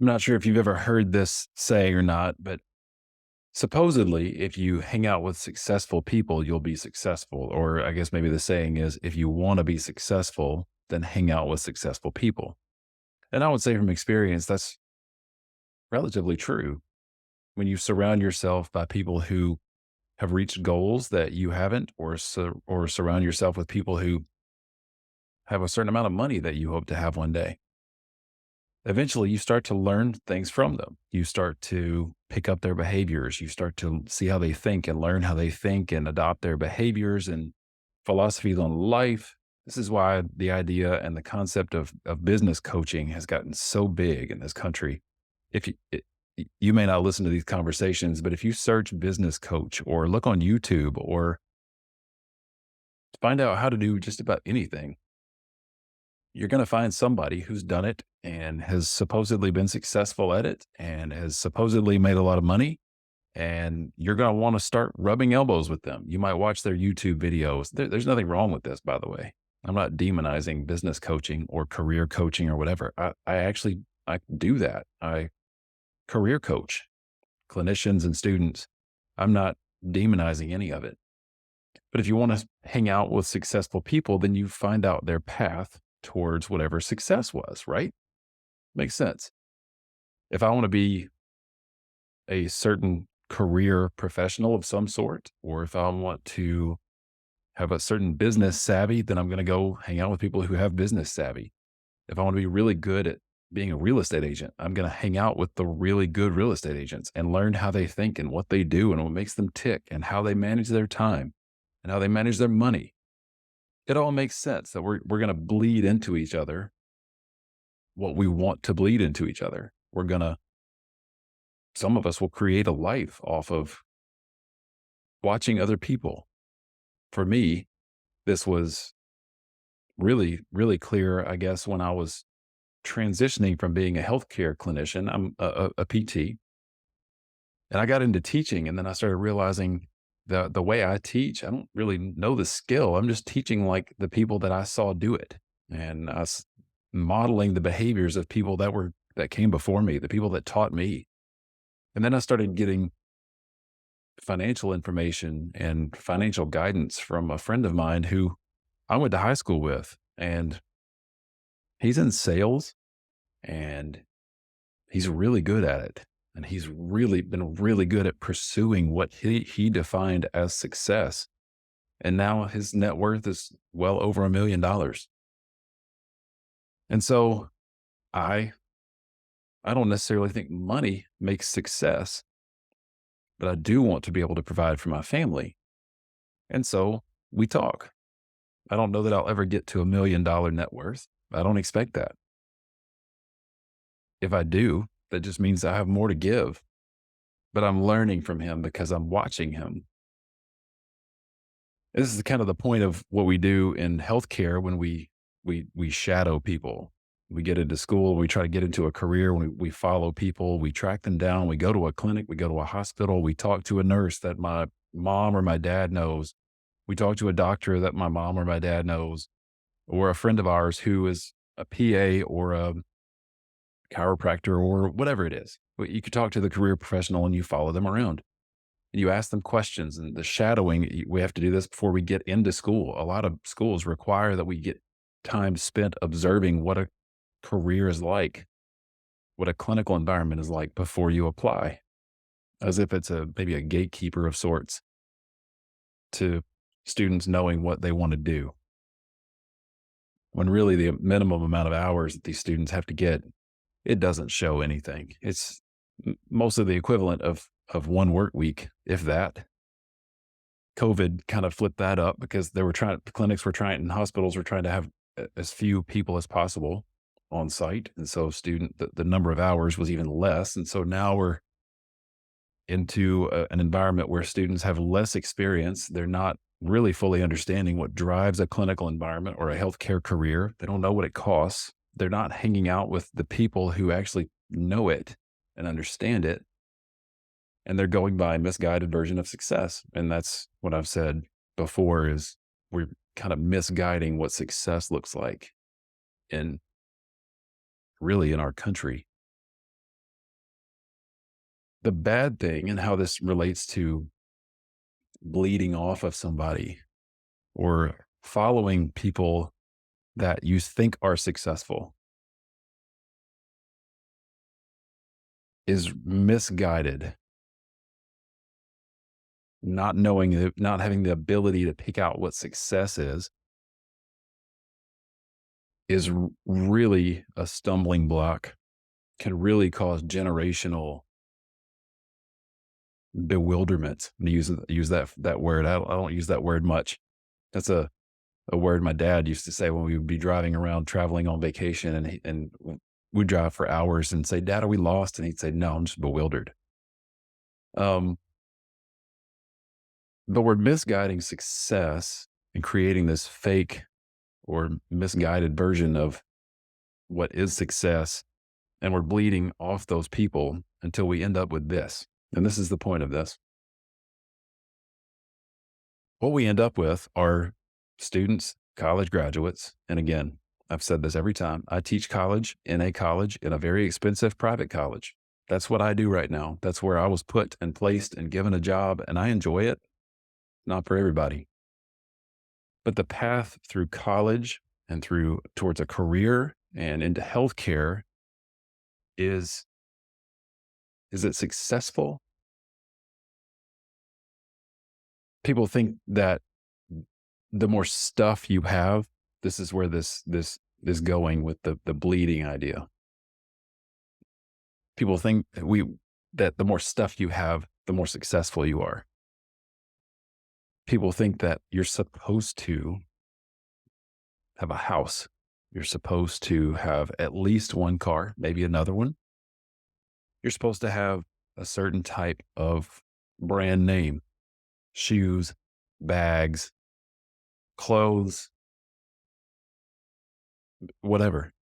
I'm not sure if you've ever heard this say or not, but supposedly, if you hang out with successful people, you'll be successful. Or I guess maybe the saying is, if you want to be successful, then hang out with successful people. And I would say from experience, that's relatively true. When you surround yourself by people who have reached goals that you haven't, or surround yourself with people who have a certain amount of money that you hope to have one day, eventually you start to learn things from them. You start to pick up their behaviors. You start to see how they think and learn how they think and adopt their behaviors and philosophies on life. This is why the idea and the concept of business coaching has gotten so big in this country. If you, it, you may not listen to these conversations, but if you search business coach or look on YouTube or find out how to do just about anything, you're going to find somebody who's done it and has supposedly been successful at it and has supposedly made a lot of money. And you're going to want to start rubbing elbows with them. You might watch their YouTube videos. There's nothing wrong with this, by the way. I'm not demonizing business coaching or career coaching or whatever. I do that. I career coach clinicians and students. I'm not demonizing any of it. But if you want to hang out with successful people, then you find out their path towards whatever success was, right? Makes sense. If I want to be a certain career professional of some sort, or if I want to have a certain business savvy, then I'm going to go hang out with people who have business savvy. If I want to be really good at being a real estate agent, I'm going to hang out with the really good real estate agents and learn how they think and what they do and what makes them tick and how they manage their time and how they manage their money. It all makes sense that we're going to bleed into each other what we want to bleed into each other. Some of us will create a life off of watching other people. For me, this was really, really clear, I guess, when I was transitioning from being a healthcare clinician. I'm a PT, and I got into teaching, and then I started realizing the way I teach, I don't really know the skill. I'm just teaching like the people that I saw do it, and modeling the behaviors of people that came before me, the people that taught me. And then I started getting financial information and financial guidance from a friend of mine who I went to high school with, and he's in sales and he's really good at it. And he's really been really good at pursuing what he defined as success. And now his net worth is well over $1 million. And so I I don't necessarily think money makes success, but I do want to be able to provide for my family. And so we talk. I don't know that I'll ever get to $1 million net worth. I don't expect that. If I do, that just means I have more to give, but I'm learning from him because I'm watching him. This is kind of the point of what we do in healthcare when we shadow people. We get into school, we try to get into a career, we follow people, we track them down, we go to a clinic, we go to a hospital, we talk to a nurse that my mom or my dad knows. We talk to a doctor that my mom or my dad knows, or a friend of ours who is a PA or a chiropractor or whatever it is. But you could talk to the career professional and you follow them around and you ask them questions. And the shadowing, we have to do this before we get into school. A lot of schools require that we get time spent observing what a career is like, what a clinical environment is like before you apply, as if it's maybe a gatekeeper of sorts to students knowing what they want to do. When really the minimum amount of hours that these students have to get, it doesn't show anything. It's mostly the equivalent of one work week, if that. COVID kind of flipped that up because clinics were trying and hospitals were trying to have as few people as possible on site. And so the number of hours was even less. And so now we're into an environment where students have less experience. They're not really fully understanding what drives a clinical environment or a healthcare career. They don't know what it costs. They're not hanging out with the people who actually know it and understand it. And they're going by a misguided version of success. And that's what I've said before is we're kind of misguiding what success looks like in our country. The bad thing and how this relates to bleeding off of somebody or following people that you think are successful is misguided, not knowing, not having the ability to pick out what success is really a stumbling block, can really cause generational bewilderment. To use that word. I don't use that word much. That's a word my dad used to say when we would be driving around, traveling on vacation, and we'd drive for hours and say, "Dad, are we lost?" And he'd say, "No, I'm just bewildered." Um, but we're misguiding success and creating this fake or misguided version of what is success, and we're bleeding off those people until we end up with this. And this is the point of this. What we end up with are students, college graduates. And again, I've said this every time. I teach college in a very expensive private college. That's what I do right now. That's where I was put and placed and given a job, and I enjoy it. Not for everybody. But the path through college and through towards a career and into healthcare is is it successful? People think that the more stuff you have, this is where this is going with the bleeding idea. People think that the more stuff you have, the more successful you are. People think that you're supposed to have a house. You're supposed to have at least one car, maybe another one. You're supposed to have a certain type of brand name, shoes, bags, clothes, whatever.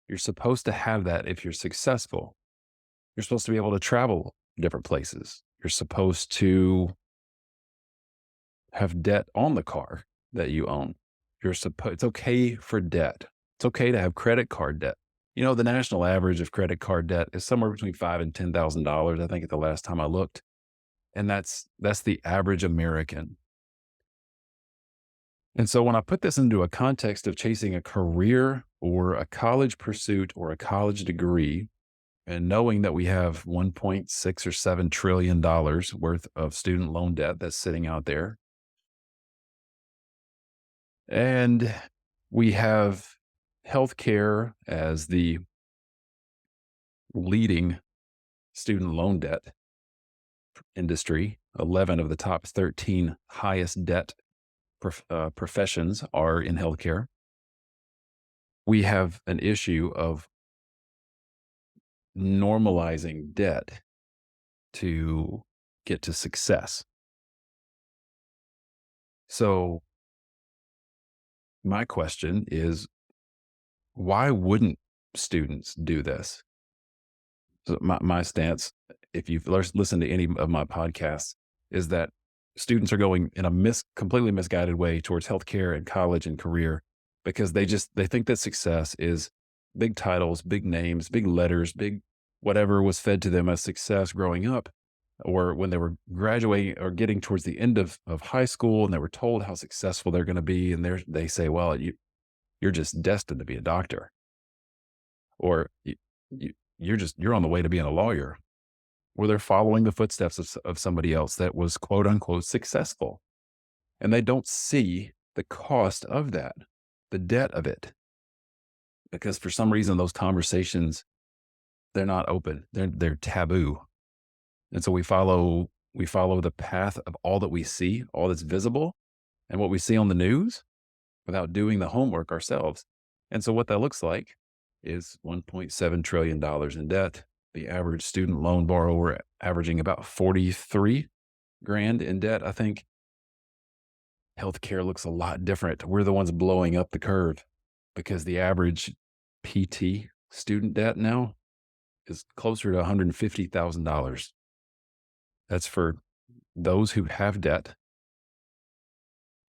You're supposed to have that if you're successful. You're supposed to be able to travel different places. You're supposed to have debt on the car that you own. It's okay for debt. It's okay to have credit card debt. You know, the national average of credit card debt is somewhere between $5,000 and $10,000, I think at the last time I looked. And that's the average American. And so when I put this into a context of chasing a career or a college pursuit or a college degree, and knowing that we have 1.6 or $7 trillion worth of student loan debt that's sitting out there, and we have healthcare as the leading student loan debt industry. 11 of the top 13 highest debt professions are in healthcare. We have an issue of normalizing debt to get to success. So, my question is, why wouldn't students do this? So my stance, if you've listened to any of my podcasts, is that students are going in a completely misguided way towards healthcare and college and career because they think that success is big titles, big names, big letters, big whatever was fed to them as success growing up, or when they were graduating or getting towards the end of high school and they were told how successful they're going to be, and they say, well, you're just destined to be a doctor, or you're on the way to being a lawyer, where they're following the footsteps of somebody else that was quote unquote successful. And they don't see the cost of that, the debt of it, because for some reason, those conversations, they're not open. They're taboo. And so we follow the path of all that we see, all that's visible and what we see on the news without doing the homework ourselves. And so what that looks like is $1.7 trillion in debt. The average student loan borrower averaging about 43 grand in debt. I think healthcare looks a lot different. We're the ones blowing up the curve because the average PT student debt now is closer to $150,000. That's for those who have debt,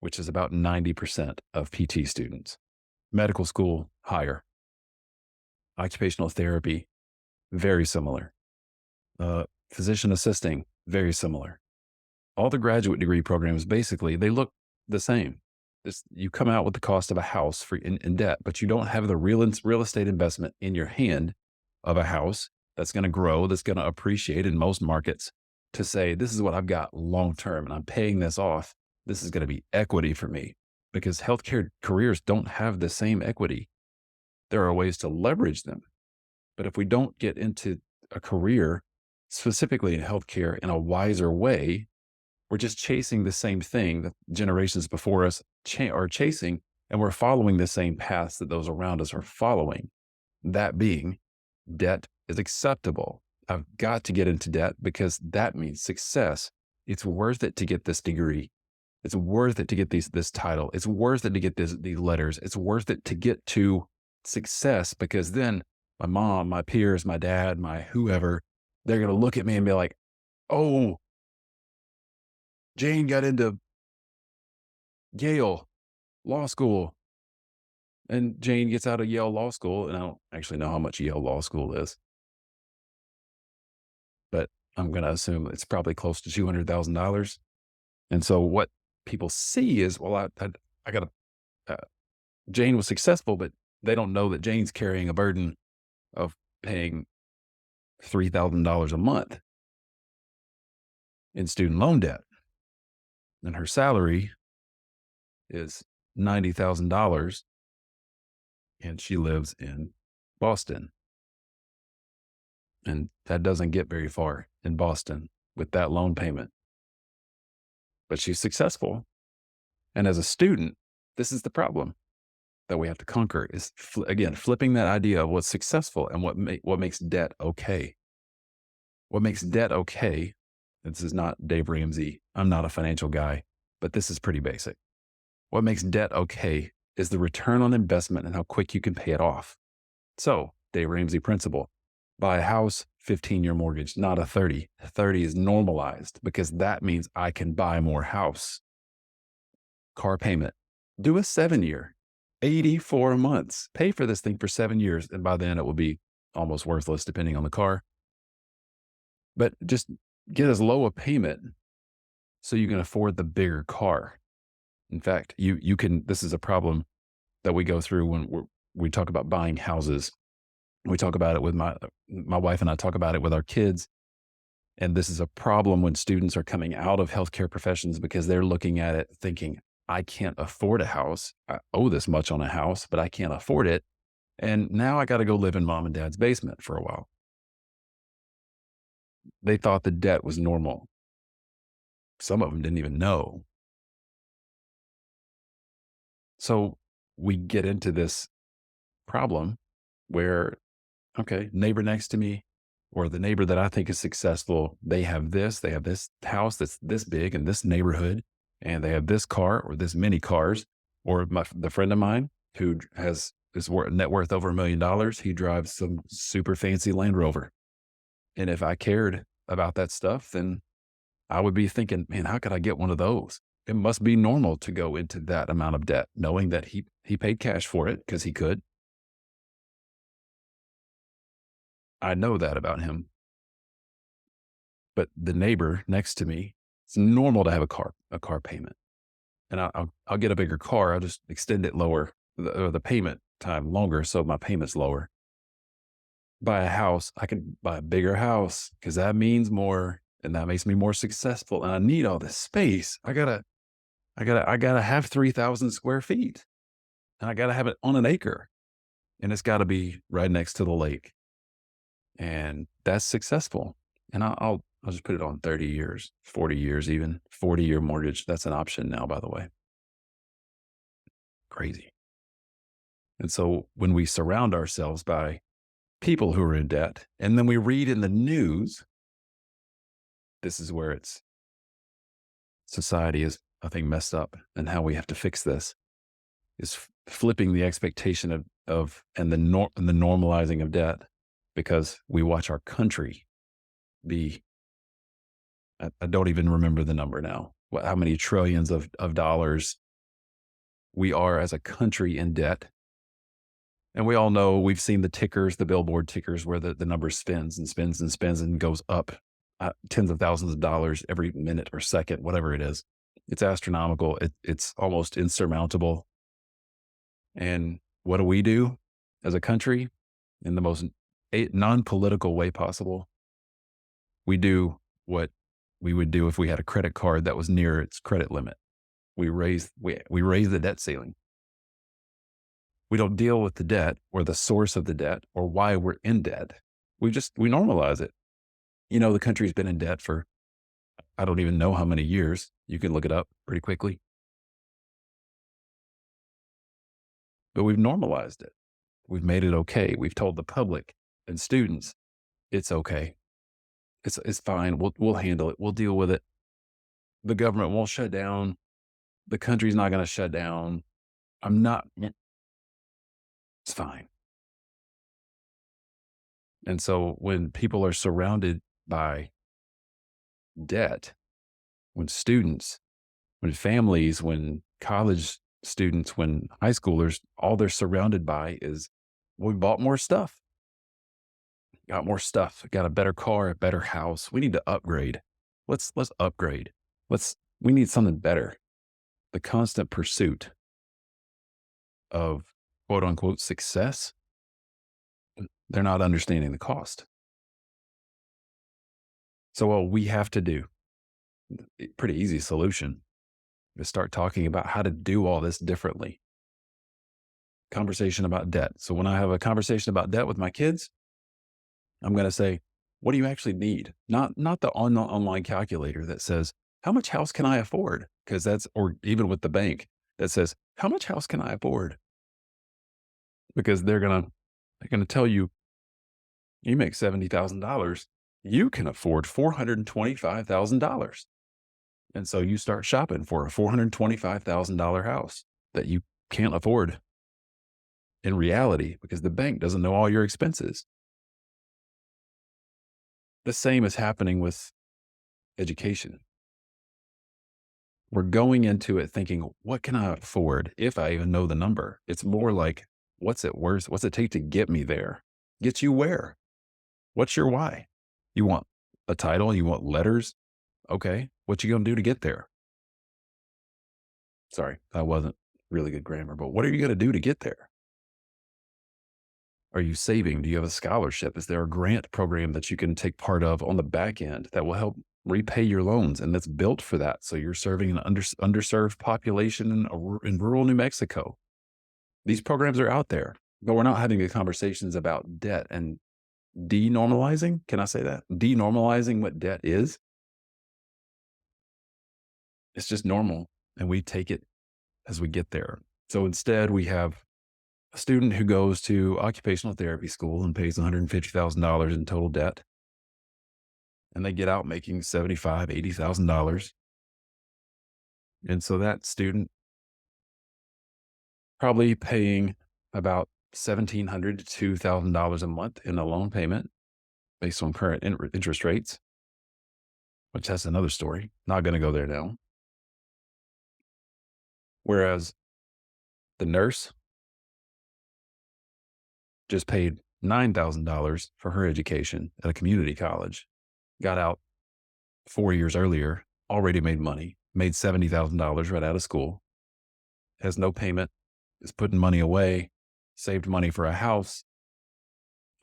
which is about 90% of PT students. Medical school, higher. Occupational therapy, very similar. physician assisting, very similar. All the graduate degree programs, basically, they look the same. You come out with the cost of a house in debt, but you don't have the real estate investment in your hand of a house that's going to grow, that's going to appreciate in most markets to say, this is what I've got long term and I'm paying this off. This is going to be equity for me because healthcare careers don't have the same equity. There are ways to leverage them. But if we don't get into a career specifically in healthcare in a wiser way, we're just chasing the same thing that generations before us are chasing, and we're following the same paths that those around us are following. That being, debt is acceptable. I've got to get into debt because that means success. It's worth it to get this degree. It's worth it to get this title. It's worth it to get these letters. It's worth it to get to success because then my mom, my peers, my dad, my whoever, they're going to look at me and be like, oh, Jane got into Yale Law School. And Jane gets out of Yale Law School. And I don't actually know how much Yale Law School is, but I'm going to assume it's probably close to $200,000. And so what people see is, well, I got Jane was successful, but they don't know that Jane's carrying a burden of paying $3,000 a month in student loan debt. And her salary is $90,000 and she lives in Boston. And that doesn't get very far in Boston with that loan payment. But she's successful. And as a student, this is the problem that we have to conquer is, again, flipping that idea of what's successful and what makes debt okay. What makes debt okay, this is not Dave Ramsey. I'm not a financial guy, but this is pretty basic. What makes debt okay is the return on investment and how quick you can pay it off. So, Dave Ramsey principle, buy a house, 15-year mortgage, not a 30. 30 is normalized because that means I can buy more house. Car payment, do a 7-year, 84 months. Pay for this thing for 7 years, and by then it will be almost worthless depending on the car. But just get as low a payment so you can afford the bigger car. In fact, you can, this is a problem that we go through when we talk about buying houses. We talk about it with my wife and I talk about it with our kids. And this is a problem when students are coming out of healthcare professions because they're looking at it thinking, I can't afford a house. I owe this much on a house, but I can't afford it. And now I got to go live in mom and dad's basement for a while. They thought the debt was normal. Some of them didn't even know. So we get into this problem where, okay, neighbor next to me or the neighbor that I think is successful, they have this house that's this big in this neighborhood, and they have this car or this many cars, or the friend of mine who has his net worth over $1 million, he drives some super fancy Land Rover. And if I cared about that stuff, then I would be thinking, man, how could I get one of those? It must be normal to go into that amount of debt, knowing that he paid cash for it because he could. I know that about him. But the neighbor next to me, it's normal to have a car payment. And I'll get a bigger car. I'll just extend it lower, the payment time longer, so my payment's lower. Buy a house, I could buy a bigger house because that means more and that makes me more successful. And I need all this space. I gotta have 3,000 square feet and I gotta have it on an acre and it's gotta be right next to the lake. And that's successful. And I'll just put it on 30 years, 40 years, even 40-year mortgage. That's an option now, by the way. Crazy. And so when we surround ourselves by people who are in debt, and then we read in the news, this is where society is, I think, messed up, and how we have to fix this is flipping the expectation of and the normalizing of debt, because we watch our country be, I don't even remember the number now, how many trillions of dollars we are as a country in debt. And we all know, we've seen the tickers, the billboard tickers, where the number spins and spins and spins and goes up tens of thousands of dollars every minute or second, whatever it is. It's astronomical. It's almost insurmountable. And what do we do as a country in the most non-political way possible? We do what we would do if we had a credit card that was near its credit limit. We raise the debt ceiling. We don't deal with the debt or the source of the debt or why we're in debt. We normalize it. The country's been in debt for I don't even know how many years. You can look it up pretty quickly, but we've normalized it. We've made it okay. We've told the public and students it's okay. It's fine. We'll handle it. We'll deal with it. The government won't shut down. The country's not going to shut down. I'm not. It's fine. And so when people are surrounded by debt, when students, when families, when college students, when high schoolers, all they're surrounded by is, we bought more stuff, got more stuff, got a better car, a better house. We need to upgrade. Let's upgrade. We need something better. The constant pursuit of quote unquote success, they're not understanding the cost. So what we have to do, pretty easy solution, is start talking about how to do all this differently. Conversation about debt. So when I have a conversation about debt with my kids, I'm going to say, what do you actually need? Not the online calculator that says, how much house can I afford? Or even with the bank that says, how much house can I afford? Because they're going to tell you, you make $70,000, you can afford $425,000. And so you start shopping for a $425,000 house that you can't afford in reality because the bank doesn't know all your expenses. The same is happening with education. We're going into it thinking, what can I afford if I even know the number? It's more like, what's it worth? What's it take to get me there? Get you where? What's your why? You want a title? You want letters? Okay. What you going to do to get there? Sorry, that wasn't really good grammar, but what are you going to do to get there? Are you saving? Do you have a scholarship? Is there a grant program that you can take part of on the back end that will help repay your loans and that's built for that? So you're serving an underserved population in rural New Mexico. These programs are out there, but we're not having the conversations about debt and denormalizing. Can I say that? Denormalizing what debt is. It's just normal, and we take it as we get there. So instead, we have a student who goes to occupational therapy school and pays $150,000 in total debt, and they get out making $75,000, $80,000. And so that student probably paying about $1,700 to $2,000 a month in a loan payment based on current interest rates, which that's another story. Not going to go there now. Whereas the nurse just paid $9,000 for her education at a community college, got out 4 years earlier, already made money, made $70,000 right out of school, has no payment, is putting money away, saved money for a house,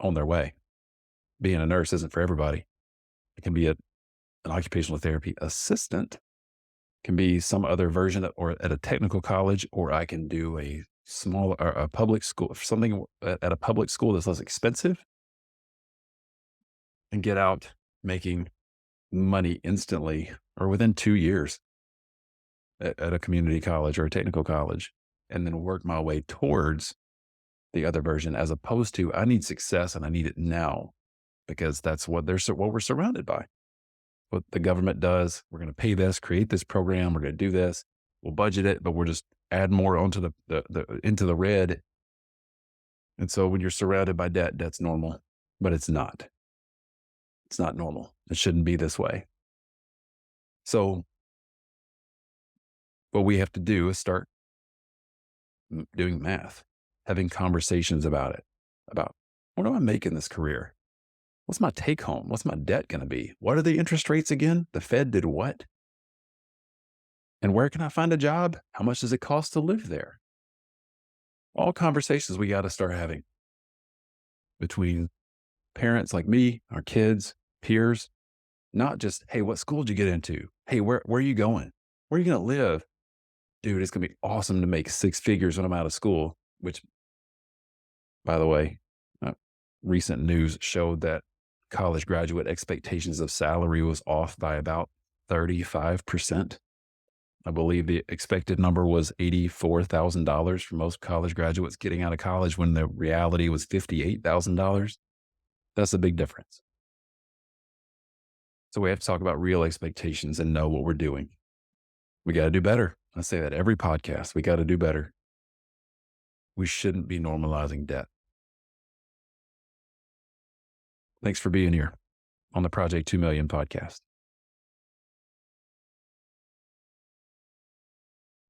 on their way. Being a nurse isn't for everybody. It can be an occupational therapy assistant, can be some other version or at a technical college, or I can do a small or a public school, something at a public school that's less expensive and get out making money instantly or within 2 years at a community college or a technical college, and then work my way towards the other version, as opposed to I need success and I need it now because that's what we're surrounded by. What the government does, we're going to pay this, create this program, we're going to do this, we'll budget it, but we're just add more onto into the red. And so when you're surrounded by debt, that's normal, but it's not. It's not normal. It shouldn't be this way. So what we have to do is start doing math, having conversations about it, about what do I make in this career? What's my take home? What's my debt going to be? What are the interest rates again? The Fed did what? And where can I find a job? How much does it cost to live there? All conversations we got to start having between parents like me, our kids, peers, not just, hey, what school did you get into? Hey, where are you going? Where are you going to live? Dude, it's going to be awesome to make six figures when I'm out of school, which, by the way, uh, recent news showed that college graduate expectations of salary was off by about 35%. I believe the expected number was $84,000 for most college graduates getting out of college when the reality was $58,000. That's a big difference. So we have to talk about real expectations and know what we're doing. We got to do better. I say that every podcast. We got to do better. We shouldn't be normalizing debt. Thanks for being here on the Project 2 Million podcast.